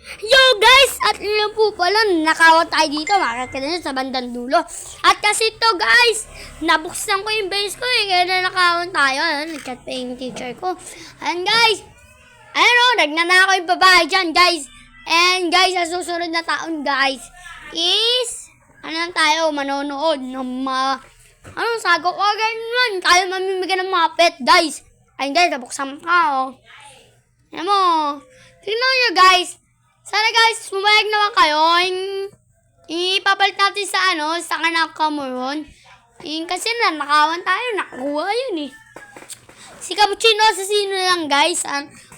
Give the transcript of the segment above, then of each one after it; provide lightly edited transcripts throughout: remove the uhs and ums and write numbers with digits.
Yo guys! At yun po pala, nakawat tayo dito. Makakita nyo sa bandang dulo. At kasi to guys, nabuksan ko yung base ko eh. Kaya na nakawat tayo. Nag-chat pa yung teacher ko. Ayan guys. Ayan o, nagnanako yung babae dyan guys. And guys, sa susunod na taon guys, is, ano lang tayo, manonood ng mga, sago ko ganyan. Tayo mamimigay ng mga pet guys. Ayan guys, nabuksan ka o. Ayan mo. Tingnan nyo guys. Sana guys, pumayag naman kayo. Ipapalit natin sa kanak Cameron. Kasi nakawan tayo, nakakuha yun eh. Si Cappuccino Assassino lang guys.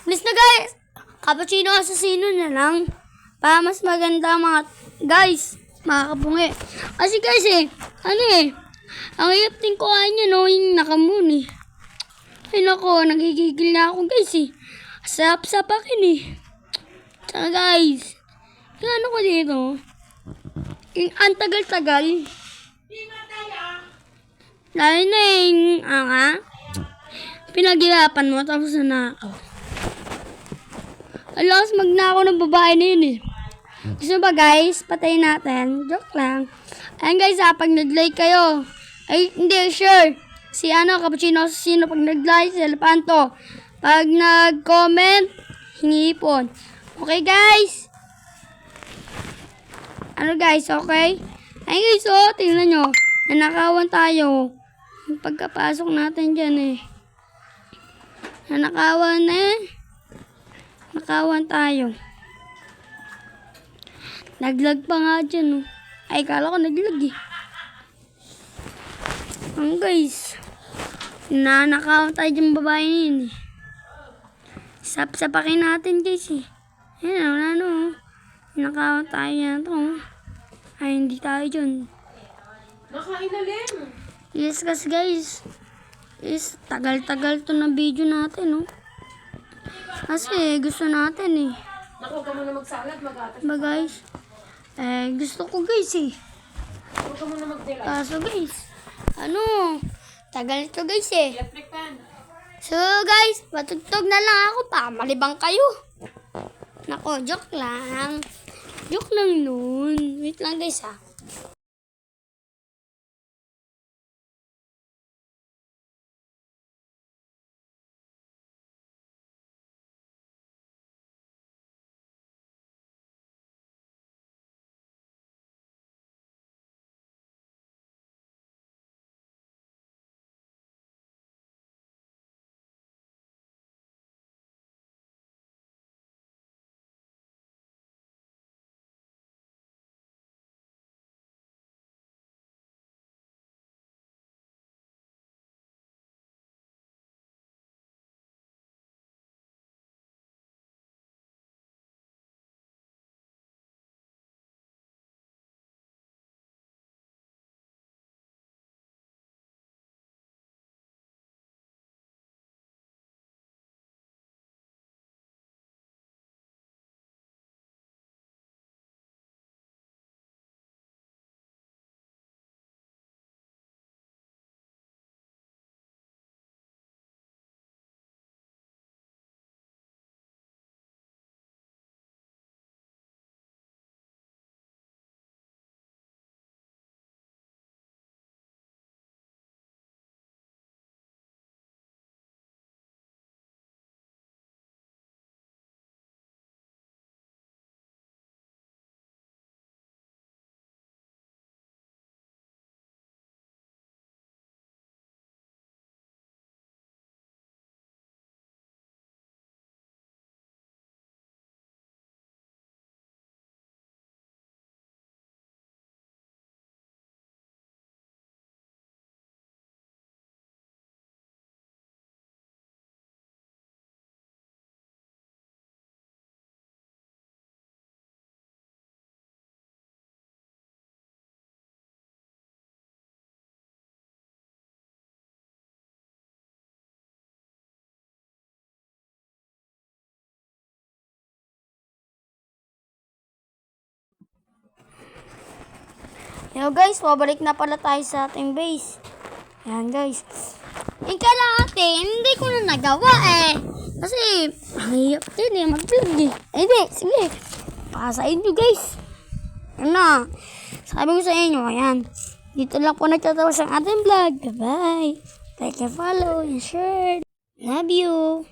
Please na guys. Cappuccino Assassino na lang. Para mas maganda mga guys. Mga kabungi. Kasi guys ang hirap din kuhain niya no, yung nakamoon eh. Ay nako, nagigigil na ako guys eh. Sarap-sapakin eh. Tsaka guys, yung ano ko dito, yung antagal-tagal. Dahil na yung, pinaghirapan mo, tapos nanakaw. Alas, magnakaw ng babae na yun eh. Gusto ba guys, patayin natin? Joke lang. Ayan guys pag nag-like kayo, ay hindi, sure. Si Cappuccino Assassino, pag nag-like, si Elepanto. Pag nag-comment, hingipon. Okay guys? Ano guys, okay? Ay guys, tingnan nyo. Nanakawan tayo. Pagkapasok natin dyan eh. Nanakawan Nakawan tayo. Naglag pa nga dyan oh. Ay, kala ko naglag eh. Guys. Nanakawan tayo dyan babae na yun eh. Sapakin natin guys eh. Ayan, Nakawan tayo yan to. Ay, hindi tayo dyan. Nakailalim. Yes, kasi guys. Tagal-tagal to na video natin, oh. Kasi gusto natin eh. Naku, ka muna magsalad, mag-atas. Ba guys? Gusto ko guys eh. Huwag ka muna mag-delay. Kaso guys, tagal to guys eh. Electric fan. So guys, patugtog na lang ako pa. Malibang kayo. Nako, joke lang. Joke lang nun. Wait lang guys ha. Yo guys, pabalik na pala tayo sa ating base. Ayan guys. Kalahati, hindi ko na nagawa eh. Kasi, ang hirap din eh, mag-vlog eh. Hindi, sige. para sa inyo guys. Ano? Sabi ko sa inyo, ayan. Dito lang po nagtatapos ang ating vlog. Bye-bye. Like and follow and share. Love you.